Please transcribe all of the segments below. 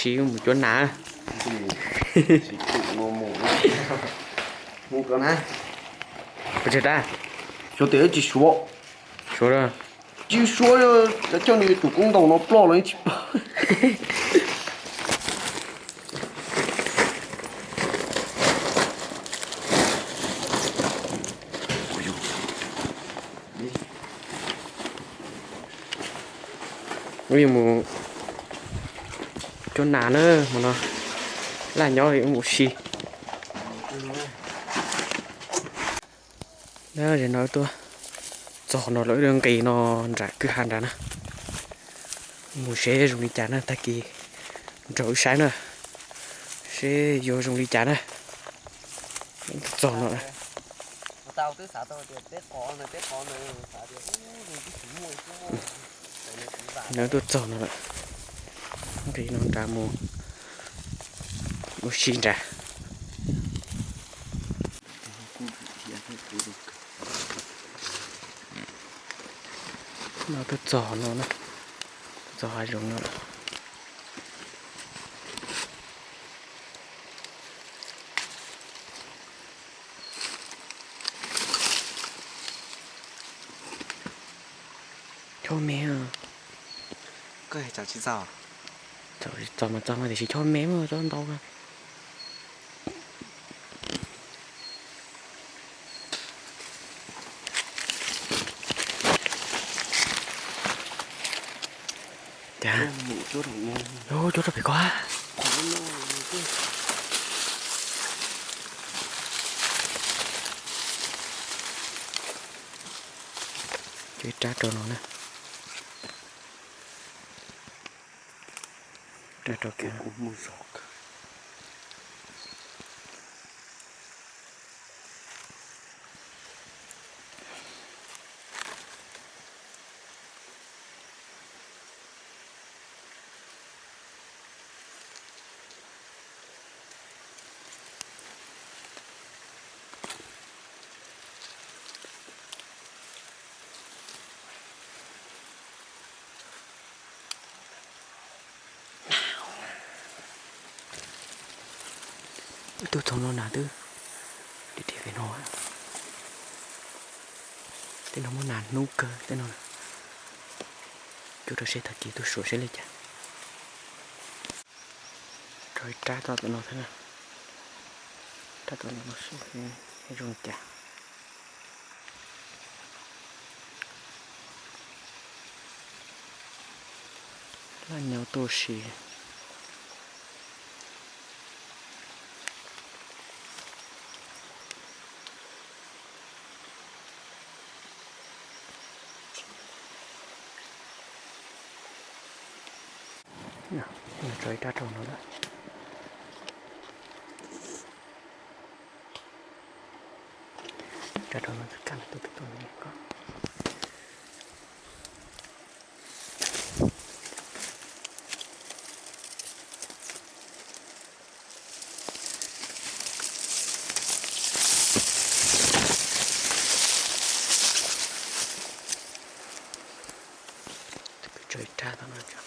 xí một chỗ ná chỉ mù mù mù cái này có chết à cho tới chỉ số số rồi chỉ số cho nên tụ công đồng nó bỏ lên chỉ vì một chỗ ná nữa mà nó là nhỏ thì một xí đó để nói tôi cho nó lỡ đường kỳ nó ra cứ hành ra nè một xe dùng đi chán nè ta kỳ rồi sáng nè xe vô dùng đi chán nè cho nó tao tới xã tao thì tết có này xã thì nếu tôi cho nó thì nó ra một xin ra nó tôi cho nó nè cho hai dùng nó cho mẹ à cái chả chỉ sao cho mà thì chỉ cho mẹ mà cho đâu ra dạ mù chỗ đồng ô chỗ đó phải quá chơi trá trâu nó nè trá trâu kìa mù sọc tôi thằng nó nào tư đi đi về nó thế nó muốn nàn nấu cơ thế nó chú tôi sẽ thật kỳ tôi sửa sẽ lên chả rồi trả tao tụi nó thế nào trả tụi nó sửa cái rung chả là nhau tôi xì rồi trả trâu nó đó trả trâu nó tất cả là tôi này có trời trả tao nó cho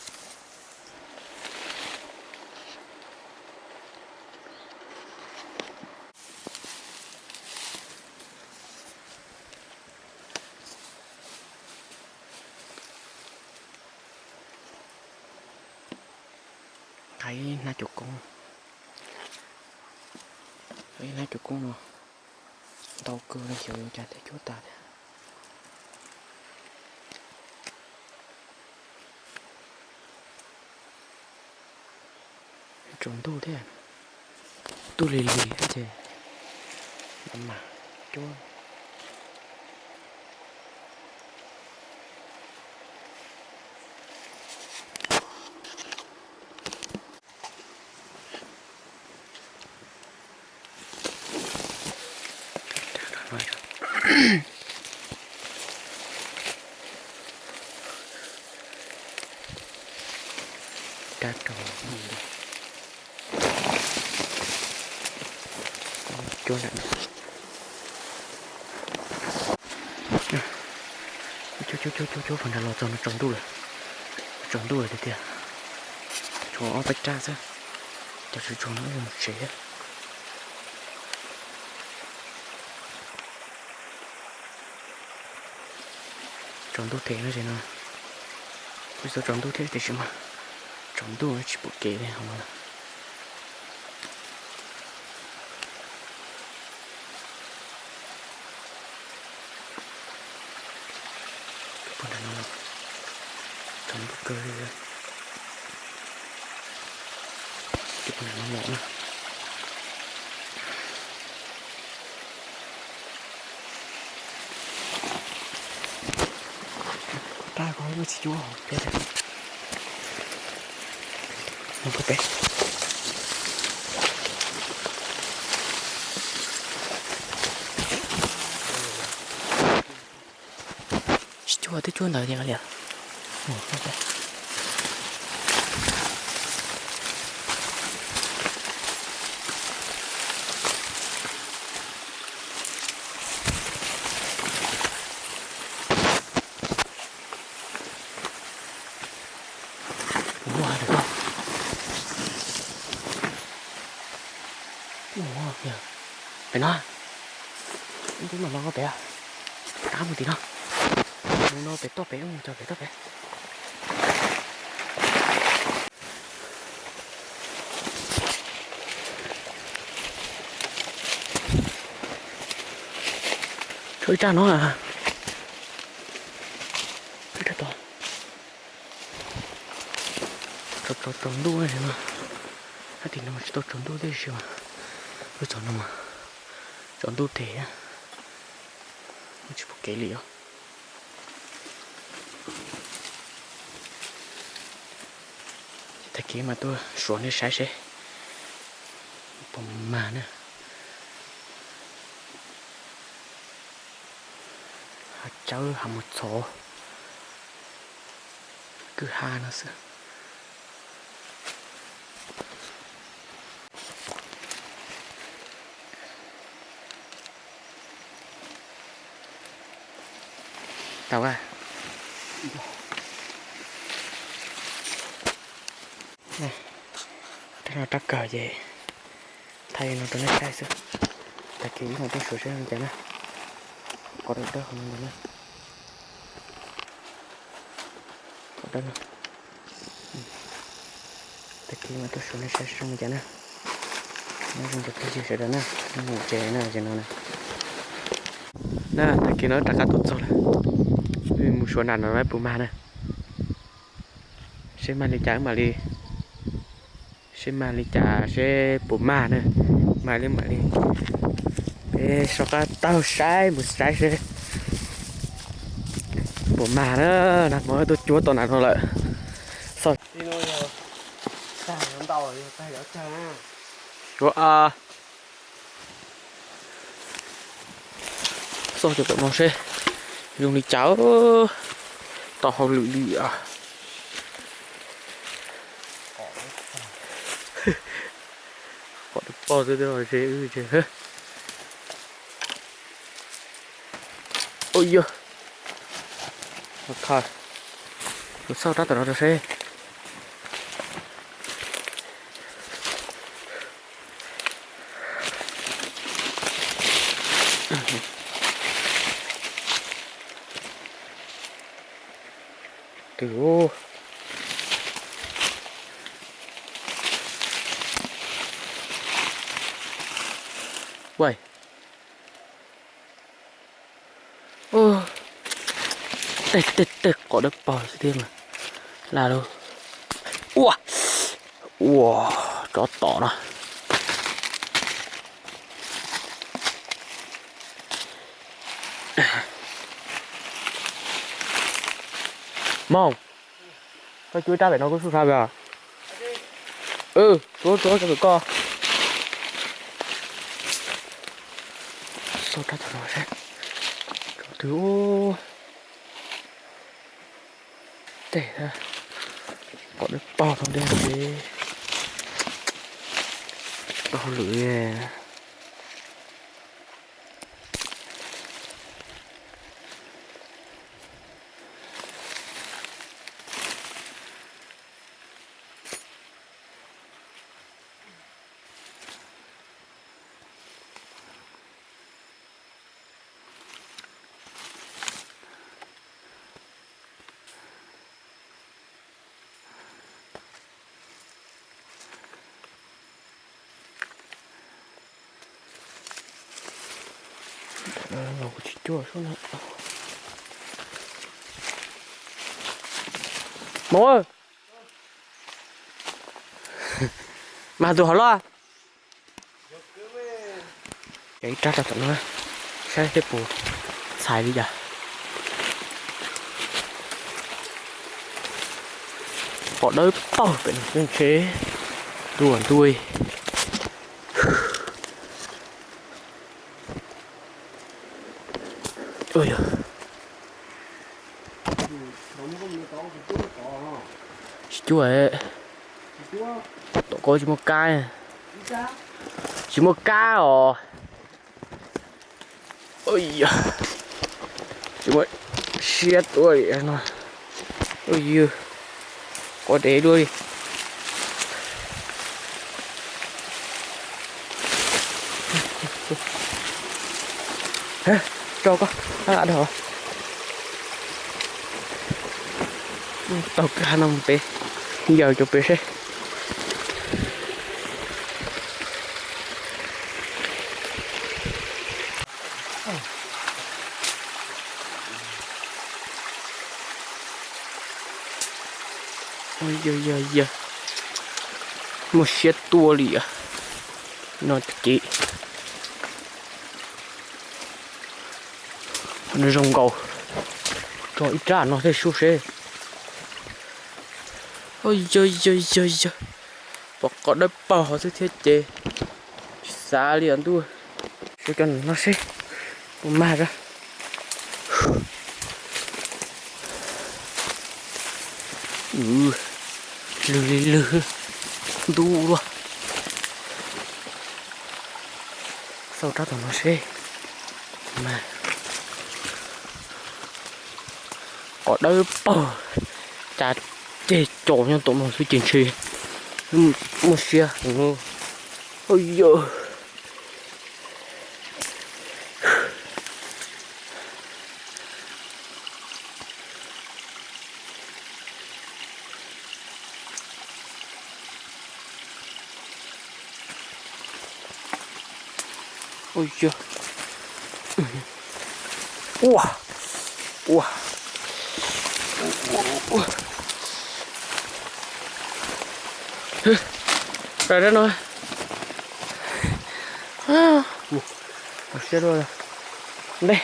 thấy na chuột con thấy na chuột con rồi đâu cơ nó chịu trả tới chỗ ta trốn tôi thế à tôi lì hết chứ mà chúa Trà trộn chỗ này chú phần là lò tròn nó tròn đu rồi thì kìa chỗ bách ra sao có sự trốn nó một chế trốn tôi thế nó gì nào bây giờ trốn tôi thế thì mà trốn tôi chỉ bộ kế này không là buồn nó trốn tôi cơ đi rồi cái này nó mỏng ta có cái gì chúa biết đấy không có bé chúa tới chúa nói gì vậy không bé được không? Wow, kìa. Phải nó. Cái mà nó có bé à? Cá một tí nó. Nó bé to bé không? Cho bé to bé. Trời cha nó à? Cái đó to. Trốn đu này mà. Hay thì nó mà trốn đu thế chứ mà. Tôi trốn nó mà. Trốn đu thế á. Chỉ một cái liệu. Thật kia mà tôi xuống đi sai xe. Bông mà nữa. Cháu hàm một số. Cứ hà nó xưa. Tao à này thế nào trắc cờ về thay nó cho nó sai xưa tại kỹ nó tôi sửa sang cho nó có được đó không nữa có đó nè tại kỹ mà tôi sửa nó sai sang cho nó dùng được cái gì sẽ đó nè nó ngủ chè nè cho nó nè nè tại kỹ nó trắc cả tốt rồi một số nào nó nói bù ma nè sẽ mang đi trái mà đi sẽ mang đi trả sẽ bù ma nè mà đi để sau đó tao sai một sai sẽ bù ma nữa nè mới tôi chúa tao nào thôi lại sao đi nuôi rồi ta làm tàu rồi ta đỡ cha chúa à sao cho tụi nó sẽ dùng đi cháo tao học lụy lụy à có được bao giờ rồi sẽ chứ hết ôi giời một thời sao ra tụi nó sẽ từ ô vậy ô tê có được bò gì thêm là đâu ua ua chó tỏ nó mong thôi chú cha phải nó có sao vậy chú cho tụi con sao ta tụi nó sẽ thứ ô để ra có được bò trong đêm đi bò lưỡi chua xuống nữa. Mẫu ơi. Mà tụi họ lo. Cái trát là tụi nó. Sẽ tiếp bù. Xài đi giờ. Họ đôi bao bệnh nhân chế. Đuổi tôi. Ôi giời. Chú ấy. Tụi cô chỉ một cái. Chỉ một cái rồi. Ôi giời. Chỉ một xe tuổi nó. Ôi giời. Có để đuôi. Hả? Cho con. Đã được. Tao cá nông bê. Giờ cho bê xe. Ôi giời giời giời. Một xe tua lìa. Nó chị. Nó rồng cầu. Trời ít ra nó thấy xu xê. Ôi giời giời giời giời. Và có đôi bò họ sẽ thiết chế. Xa liền tôi. Tôi cần nó sẽ. Mà ra. Lư. Đu luôn. Sau đó tụi nó sẽ. Mà. Có đôi bò. Chà chê chỗ nhau tụi nó sẽ chuyển xe. Một xe. Ôi giời. Ôi giời. Wow. Wow. Rồi đó nó. Một xe rồi. Đây.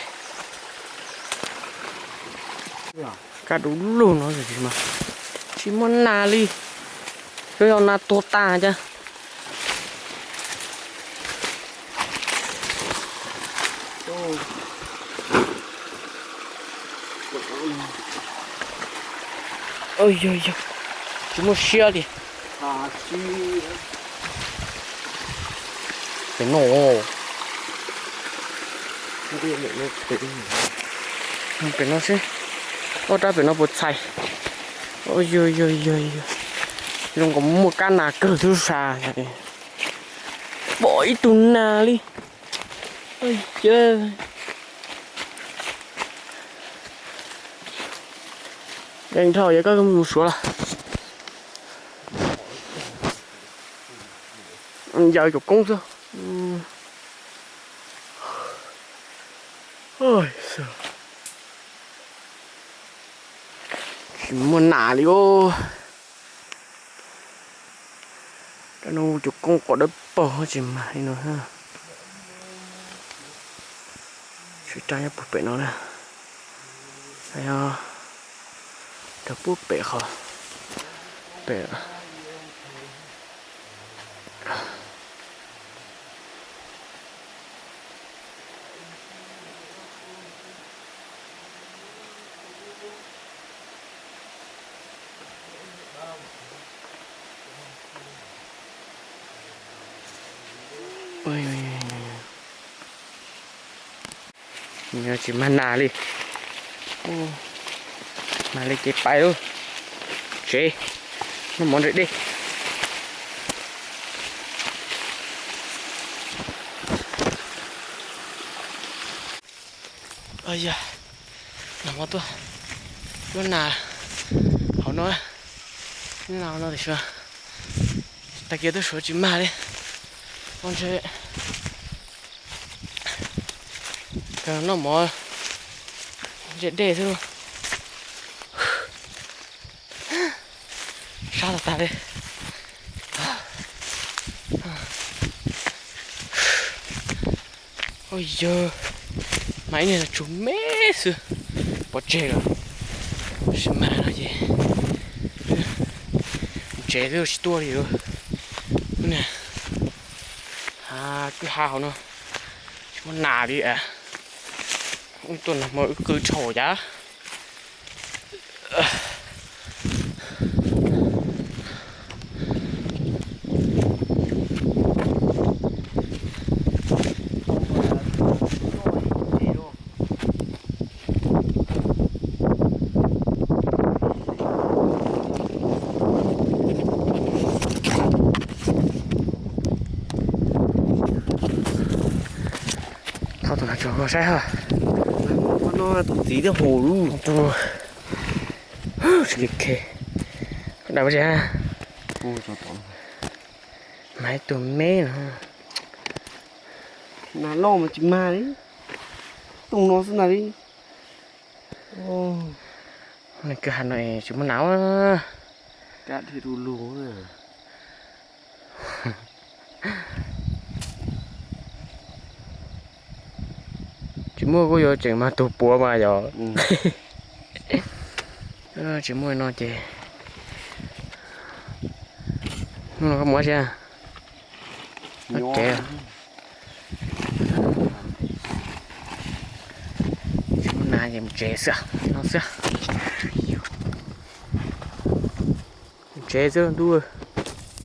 Cả đủ luôn nó rồi mà. Chỉ muốn nà đi. Cái con nà tốt ta chứ. Ôi giời giời. Chỉ một xe đi. Cái nổ. Cái nó sẽ. Ôi ra phải nó bột xài. Ôi giời giời giời. Dùng có một căn nà cỡ thứ xà. Bỏ ít tùn nà đi. Ôi trời. Đánh thở với các một số là. Giờ chụp công chưa? Ôi trời. Chỉ muốn nả đi ô. Cái nó chụp công có đất bỏ chỉ mãi nữa ha. Chỉ trái bút bể nó nè. Đây được bút bể khó. Bể ôi nhớ chỉ mà nà đi mà lấy cái bài luôn chế nó món đấy đi ôi da nằm ở tôi nó nà họ nói như nào nó thì sao ta kia tôi số chỉ mà đi con chơi nó mỏ chết đê thôi sao ta đây ôi giời máy này là chú mẹ xưa bỏ chê rồi xem mà nó gì chê rồi chỉ tua đi rồi nè cứ hào nó nó nà đi à ông tuần là mới cứ trổ giá thôi tụi nó cho có sai hả nó tụt tí theo hồ luôn tụi kì đâu ra ôi trời ơi máy tụi mê nữa là lo mà chim ma đấy tung nó thế nào đi ô này cứ hà nội chúng nó náo á cá thì đủ lú rồi chỉ mua có vô chuyện mà tụi bùa mà giờ ừ. chỉ mua nó chị nó có mua chưa nó trẻ chúng nó làm trẻ sao nó sao trẻ chưa đua